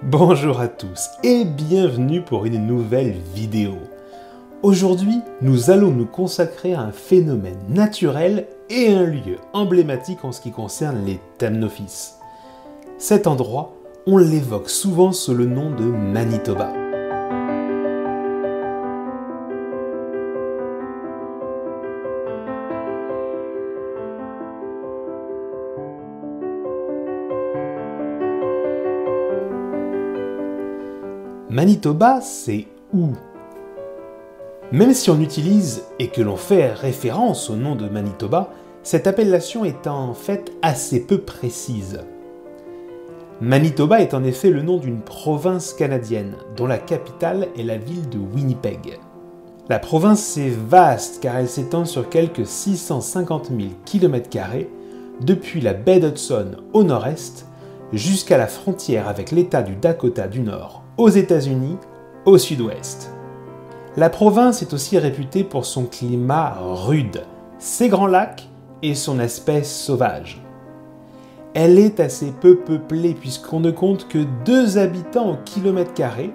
Bonjour à tous et bienvenue pour une nouvelle vidéo. Aujourd'hui, nous allons nous consacrer à un phénomène naturel et un lieu emblématique en ce qui concerne les Thamnophis. Cet endroit, on l'évoque souvent sous le nom de Manitoba. Manitoba, c'est où? Même si on utilise et que l'on fait référence au nom de Manitoba, cette appellation est en fait assez peu précise. Manitoba est en effet le nom d'une province canadienne, dont la capitale est la ville de Winnipeg. La province est vaste car elle s'étend sur quelques 650 000 km² depuis la baie d'Hudson au nord-est jusqu'à la frontière avec l'État du Dakota du Nord aux États-Unis au sud-ouest. La province est aussi réputée pour son climat rude, ses grands lacs et son aspect sauvage. Elle est assez peu peuplée puisqu'on ne compte que 2 habitants au kilomètre carré,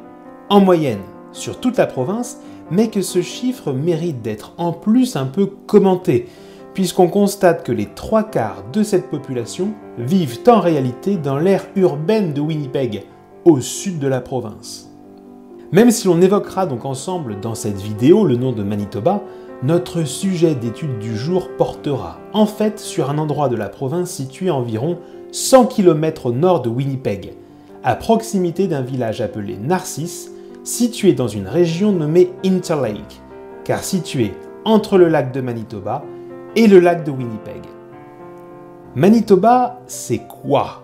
en moyenne, sur toute la province, mais que ce chiffre mérite d'être en plus un peu commenté, puisqu'on constate que les 3/4 de cette population vivent en réalité dans l'aire urbaine de Winnipeg, au sud de la province. Même si l'on évoquera donc ensemble dans cette vidéo le nom de Manitoba, notre sujet d'étude du jour portera en fait sur un endroit de la province situé à environ 100 km au nord de Winnipeg, à proximité d'un village appelé Narcisse, situé dans une région nommée Interlake, car situé entre le lac de Manitoba et le lac de Winnipeg. Manitoba, c'est quoi ?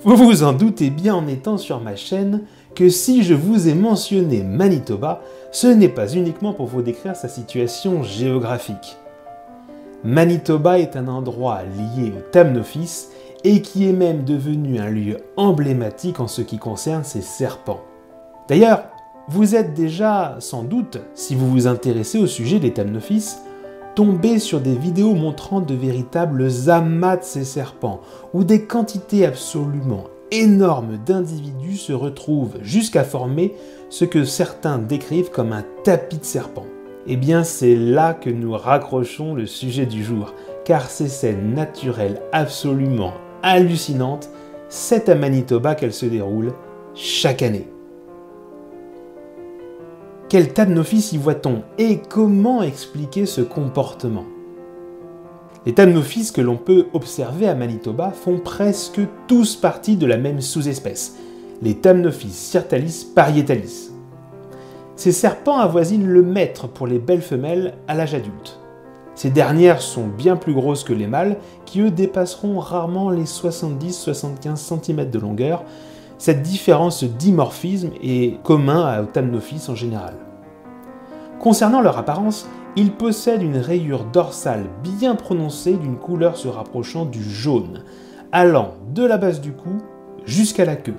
Vous vous en doutez bien en étant sur ma chaîne que si je vous ai mentionné Manitoba, ce n'est pas uniquement pour vous décrire sa situation géographique. Manitoba est un endroit lié aux Thamnophis et qui est même devenu un lieu emblématique en ce qui concerne ses serpents. D'ailleurs, vous êtes déjà, sans doute, si vous vous intéressez au sujet des Thamnophis, tombé sur des vidéos montrant de véritables amas de ces serpents, où des quantités absolument énormes d'individus se retrouvent jusqu'à former ce que certains décrivent comme un tapis de serpents. Eh bien, c'est là que nous raccrochons le sujet du jour, car ces scènes naturelles absolument hallucinantes, c'est à Manitoba qu'elles se déroulent chaque année. Quel Thamnophis y voit-on et comment expliquer ce comportement? Les Thamnophis que l'on peut observer à Manitoba font presque tous partie de la même sous-espèce, les Thamnophis sirtalis parietalis. Ces serpents avoisinent le mètre pour les belles femelles à l'âge adulte. Ces dernières sont bien plus grosses que les mâles qui eux dépasseront rarement les 70-75 cm de longueur. Cette différence de dimorphisme est commun aux Thamnophis en général. Concernant leur apparence, ils possèdent une rayure dorsale bien prononcée d'une couleur se rapprochant du jaune, allant de la base du cou jusqu'à la queue.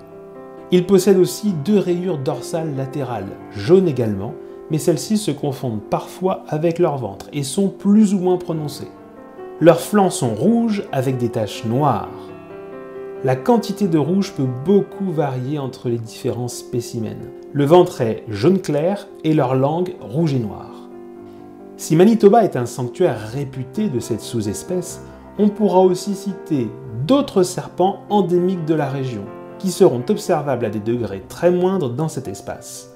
Ils possèdent aussi 2 rayures dorsales latérales, jaunes également, mais celles-ci se confondent parfois avec leur ventre et sont plus ou moins prononcées. Leurs flancs sont rouges avec des taches noires. La quantité de rouge peut beaucoup varier entre les différents spécimens. Le ventre est jaune clair et leur langue rouge et noire. Si Manitoba est un sanctuaire réputé de cette sous-espèce, on pourra aussi citer d'autres serpents endémiques de la région, qui seront observables à des degrés très moindres dans cet espace.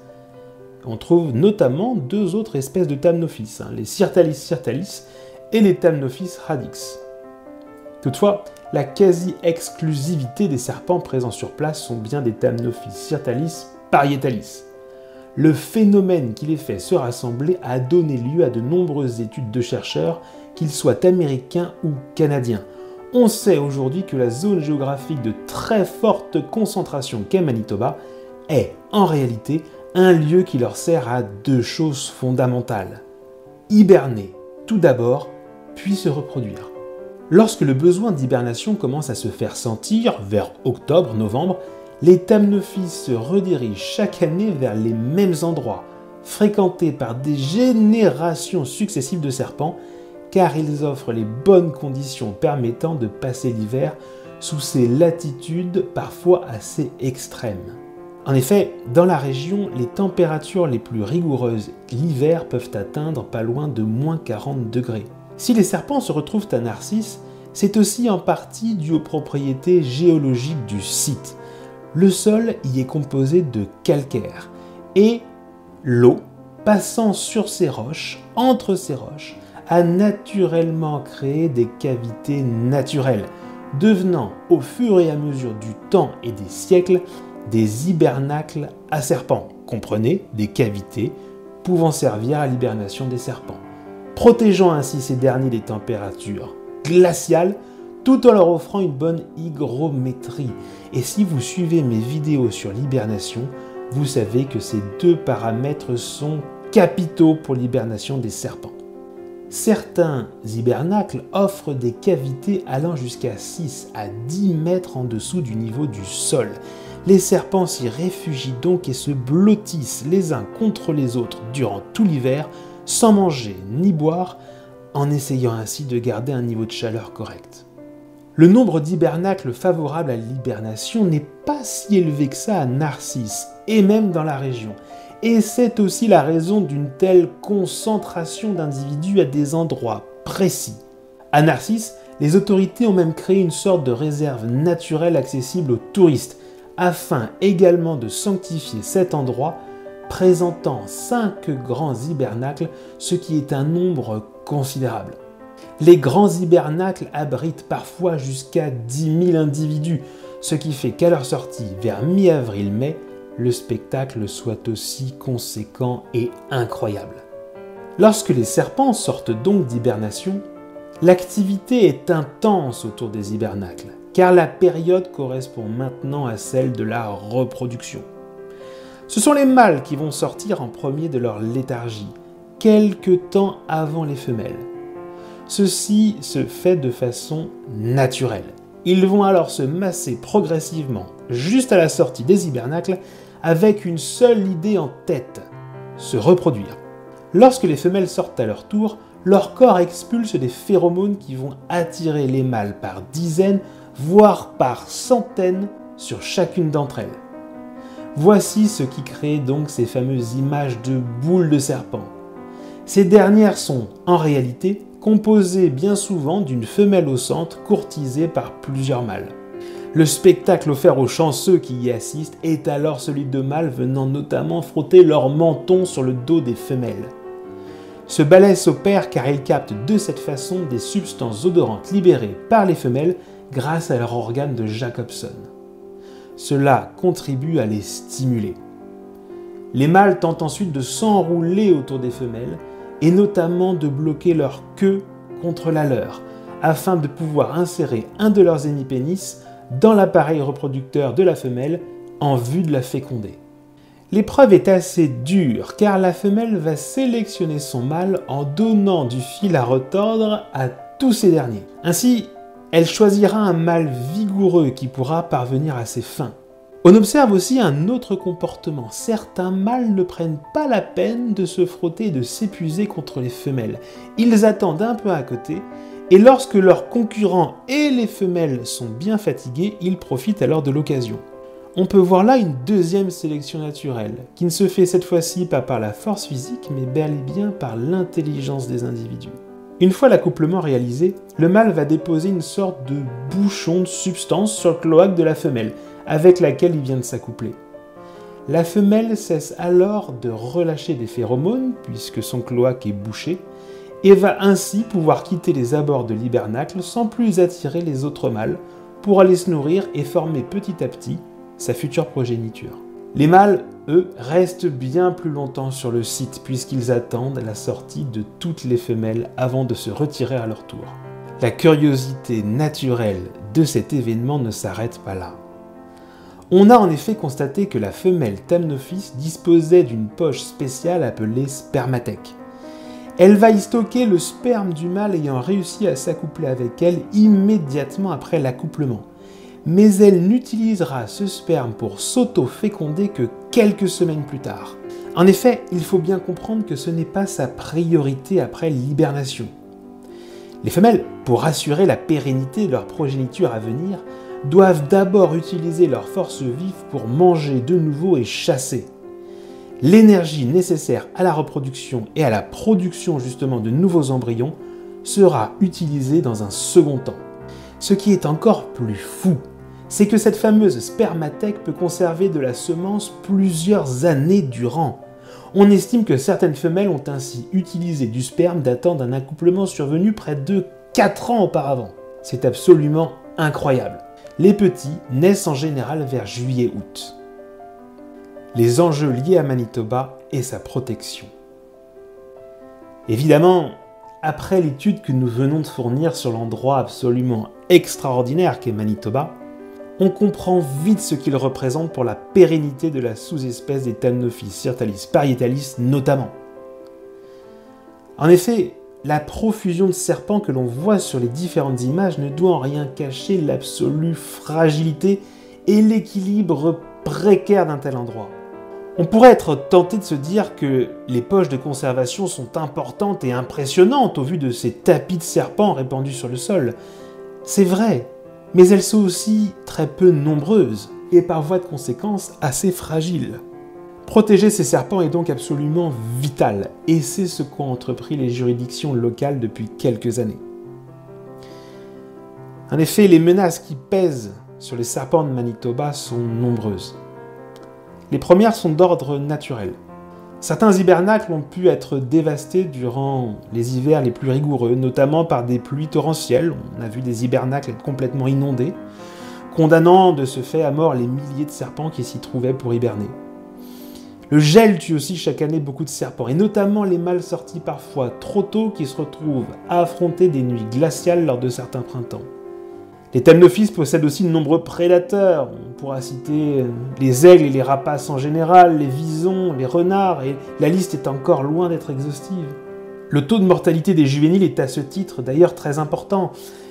On trouve notamment 2 autres espèces de Thamnophis, les Sirtalis sirtalis et les Thamnophis radix. Toutefois, la quasi-exclusivité des serpents présents sur place sont bien des Thamnophis sirtalis parietalis. Le phénomène qui les fait se rassembler a donné lieu à de nombreuses études de chercheurs, qu'ils soient américains ou canadiens. On sait aujourd'hui que la zone géographique de très forte concentration qu'est Manitoba est, en réalité, un lieu qui leur sert à 2 choses fondamentales. Hiberner, tout d'abord, puis se reproduire. Lorsque le besoin d'hibernation commence à se faire sentir, vers octobre-novembre, les Thamnophis se redirigent chaque année vers les mêmes endroits, fréquentés par des générations successives de serpents, car ils offrent les bonnes conditions permettant de passer l'hiver sous ces latitudes parfois assez extrêmes. En effet, dans la région, les températures les plus rigoureuses l'hiver peuvent atteindre pas loin de -40 degrés. Si les serpents se retrouvent à Narcisse, c'est aussi en partie dû aux propriétés géologiques du site. Le sol y est composé de calcaire et l'eau, passant sur ces roches, entre ces roches, a naturellement créé des cavités naturelles, devenant au fur et à mesure du temps et des siècles des hibernacles à serpents, comprenez des cavités pouvant servir à l'hibernation des serpents, protégeant ainsi ces derniers des températures glaciales tout en leur offrant une bonne hygrométrie. Et si vous suivez mes vidéos sur l'hibernation, vous savez que ces deux paramètres sont capitaux pour l'hibernation des serpents. Certains hibernacles offrent des cavités allant jusqu'à 6 à 10 mètres en dessous du niveau du sol. Les serpents s'y réfugient donc et se blottissent les uns contre les autres durant tout l'hiver, sans manger ni boire, en essayant ainsi de garder un niveau de chaleur correct. Le nombre d'hibernacles favorables à l'hibernation n'est pas si élevé que ça à Narcisse, et même dans la région. Et c'est aussi la raison d'une telle concentration d'individus à des endroits précis. À Narcisse, les autorités ont même créé une sorte de réserve naturelle accessible aux touristes, afin également de sanctifier cet endroit, présentant 5 grands hibernacles, ce qui est un nombre considérable. Les grands hibernacles abritent parfois jusqu'à 10 000 individus, ce qui fait qu'à leur sortie, vers mi-avril-mai, le spectacle soit aussi conséquent et incroyable. Lorsque les serpents sortent donc d'hibernation, l'activité est intense autour des hibernacles, car la période correspond maintenant à celle de la reproduction. Ce sont les mâles qui vont sortir en premier de leur léthargie, quelque temps avant les femelles. Ceci se fait de façon naturelle. Ils vont alors se masser progressivement, juste à la sortie des hibernacles, avec une seule idée en tête, se reproduire. Lorsque les femelles sortent à leur tour, leur corps expulse des phéromones qui vont attirer les mâles par dizaines, voire par centaines sur chacune d'entre elles. Voici ce qui crée donc ces fameuses images de boules de serpent. Ces dernières sont, en réalité, composées bien souvent d'une femelle au centre courtisée par plusieurs mâles. Le spectacle offert aux chanceux qui y assistent est alors celui de mâles venant notamment frotter leur menton sur le dos des femelles. Ce balai s'opère car ils captent de cette façon des substances odorantes libérées par les femelles grâce à leur organe de Jacobson. Cela contribue à les stimuler. Les mâles tentent ensuite de s'enrouler autour des femelles et notamment de bloquer leur queue contre la leur afin de pouvoir insérer un de leurs hémipénis dans l'appareil reproducteur de la femelle en vue de la féconder. L'épreuve est assez dure car la femelle va sélectionner son mâle en donnant du fil à retordre à tous ces derniers. Ainsi, elle choisira un mâle vigoureux qui pourra parvenir à ses fins. On observe aussi un autre comportement. Certains mâles ne prennent pas la peine de se frotter et de s'épuiser contre les femelles. Ils attendent un peu à côté et lorsque leurs concurrents et les femelles sont bien fatigués, ils profitent alors de l'occasion. On peut voir là une deuxième sélection naturelle, qui ne se fait cette fois-ci pas par la force physique, mais bel et bien par l'intelligence des individus. Une fois l'accouplement réalisé, le mâle va déposer une sorte de bouchon de substance sur le cloaque de la femelle, avec laquelle il vient de s'accoupler. La femelle cesse alors de relâcher des phéromones, puisque son cloaque est bouché, et va ainsi pouvoir quitter les abords de l'hibernacle sans plus attirer les autres mâles pour aller se nourrir et former petit à petit sa future progéniture. Les mâles, eux, restent bien plus longtemps sur le site puisqu'ils attendent la sortie de toutes les femelles avant de se retirer à leur tour. La curiosité naturelle de cet événement ne s'arrête pas là. On a en effet constaté que la femelle Thamnophis disposait d'une poche spéciale appelée spermathèque. Elle va y stocker le sperme du mâle ayant réussi à s'accoupler avec elle immédiatement après l'accouplement. Mais elle n'utilisera ce sperme pour s'auto-féconder que quelques semaines plus tard. En effet, il faut bien comprendre que ce n'est pas sa priorité après l'hibernation. Les femelles, pour assurer la pérennité de leur progéniture à venir, doivent d'abord utiliser leur force vive pour manger de nouveau et chasser. L'énergie nécessaire à la reproduction et à la production justement de nouveaux embryons sera utilisée dans un second temps. Ce qui est encore plus fou, c'est que cette fameuse spermathèque peut conserver de la semence plusieurs années durant. On estime que certaines femelles ont ainsi utilisé du sperme datant d'un accouplement survenu près de 4 ans auparavant. C'est absolument incroyable. Les petits naissent en général vers juillet-août. Les enjeux liés à Manitoba et sa protection. Évidemment, après l'étude que nous venons de fournir sur l'endroit absolument extraordinaire qu'est Manitoba, on comprend vite ce qu'il représente pour la pérennité de la sous-espèce des Thamnophis sirtalis parietalis notamment. En effet, la profusion de serpents que l'on voit sur les différentes images ne doit en rien cacher l'absolue fragilité et l'équilibre précaire d'un tel endroit. On pourrait être tenté de se dire que les poches de conservation sont importantes et impressionnantes au vu de ces tapis de serpents répandus sur le sol. C'est vrai, mais elles sont aussi très peu nombreuses et par voie de conséquence assez fragiles. Protéger ces serpents est donc absolument vital et c'est ce qu'ont entrepris les juridictions locales depuis quelques années. En effet, les menaces qui pèsent sur les serpents de Manitoba sont nombreuses. Les premières sont d'ordre naturel. Certains hibernacles ont pu être dévastés durant les hivers les plus rigoureux, notamment par des pluies torrentielles. On a vu des hibernacles être complètement inondés, condamnant de ce fait à mort les milliers de serpents qui s'y trouvaient pour hiberner. Le gel tue aussi chaque année beaucoup de serpents, et notamment les mâles sortis parfois trop tôt qui se retrouvent à affronter des nuits glaciales lors de certains printemps. Les Thamnophis possèdent aussi de nombreux prédateurs. On pourra citer les aigles et les rapaces en général, les visons, les renards, et la liste est encore loin d'être exhaustive. Le taux de mortalité des juvéniles est à ce titre d'ailleurs très important.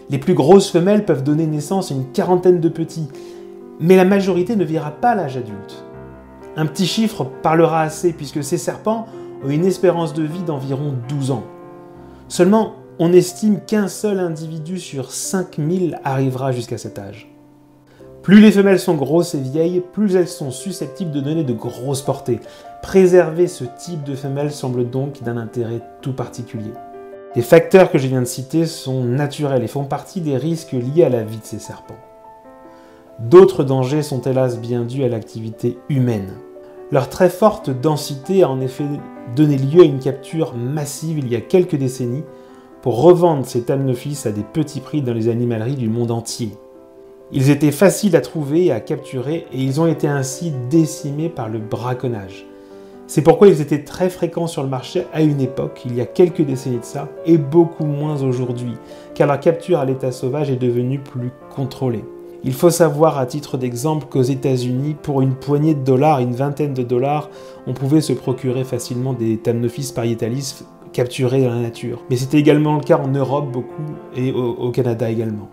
Les plus grosses femelles peuvent donner naissance à une quarantaine de petits, mais la majorité ne verra pas l'âge adulte. Un petit chiffre parlera assez puisque ces serpents ont une espérance de vie d'environ 12 ans. Seulement, on estime qu'un seul individu sur 5000 arrivera jusqu'à cet âge. Plus les femelles sont grosses et vieilles, plus elles sont susceptibles de donner de grosses portées. Préserver ce type de femelle semble donc d'un intérêt tout particulier. Les facteurs que je viens de citer sont naturels et font partie des risques liés à la vie de ces serpents. D'autres dangers sont hélas bien dus à l'activité humaine. Leur très forte densité a en effet donné lieu à une capture massive il y a quelques décennies pour revendre ces Thamnophis à des petits prix dans les animaleries du monde entier. Ils étaient faciles à trouver et à capturer et ils ont été ainsi décimés par le braconnage. C'est pourquoi ils étaient très fréquents sur le marché à une époque, il y a quelques décennies de ça, et beaucoup moins aujourd'hui, car leur capture à l'état sauvage est devenue plus contrôlée. Il faut savoir à titre d'exemple qu'aux États-Unis, pour une poignée de dollars, une vingtaine de dollars, on pouvait se procurer facilement des Thamnophis parietalis capturés dans la nature. Mais c'était également le cas en Europe beaucoup et au Canada également.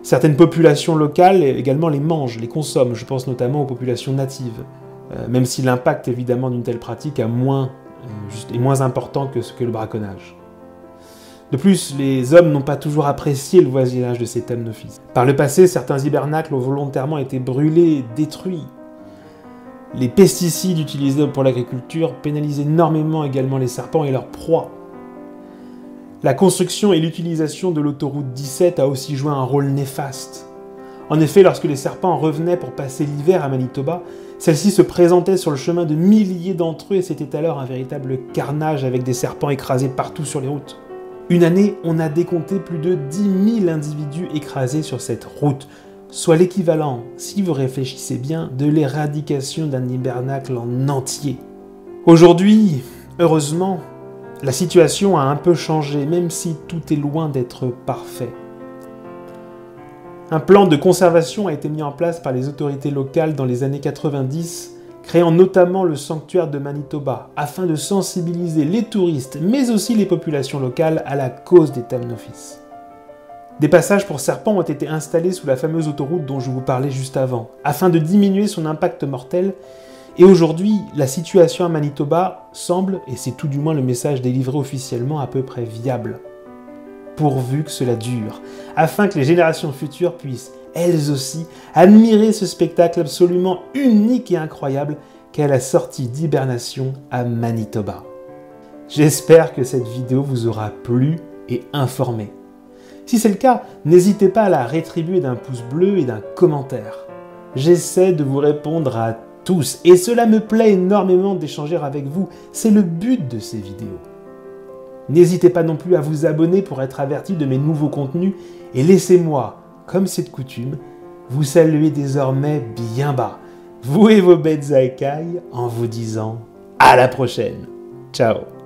Certaines populations locales également les mangent, les consomment, je pense notamment aux populations natives, même si l'impact évidemment d'une telle pratique est moins important que le braconnage. De plus, les hommes n'ont pas toujours apprécié le voisinage de ces Thamnophis. Par le passé, certains hibernacles ont volontairement été brûlés, détruits. Les pesticides utilisés pour l'agriculture pénalisent énormément également les serpents et leurs proies. La construction et l'utilisation de l'autoroute 17 a aussi joué un rôle néfaste. En effet, lorsque les serpents revenaient pour passer l'hiver à Manitoba, celle-ci se présentait sur le chemin de milliers d'entre eux et c'était alors un véritable carnage avec des serpents écrasés partout sur les routes. Une année, on a décompté plus de 10 000 individus écrasés sur cette route, soit l'équivalent, si vous réfléchissez bien, de l'éradication d'un hibernacle en entier. Aujourd'hui, heureusement, la situation a un peu changé, même si tout est loin d'être parfait. Un plan de conservation a été mis en place par les autorités locales dans les années 90, créant notamment le sanctuaire de Manitoba, afin de sensibiliser les touristes, mais aussi les populations locales à la cause des Thamnophis. Des passages pour serpents ont été installés sous la fameuse autoroute dont je vous parlais juste avant, afin de diminuer son impact mortel, et aujourd'hui, la situation à Manitoba semble, et c'est tout du moins le message délivré officiellement, à peu près viable. Pourvu que cela dure, afin que les générations futures puissent elles aussi, admirer ce spectacle absolument unique et incroyable qu'est la sortie d'hibernation à Manitoba. J'espère que cette vidéo vous aura plu et informé. Si c'est le cas, n'hésitez pas à la rétribuer d'un pouce bleu et d'un commentaire. J'essaie de vous répondre à tous et cela me plaît énormément d'échanger avec vous. C'est le but de ces vidéos. N'hésitez pas non plus à vous abonner pour être averti de mes nouveaux contenus et laissez-moi, comme c'est de coutume, vous saluer désormais bien bas, vous et vos bêtes à écailles, en vous disant à la prochaine. Ciao.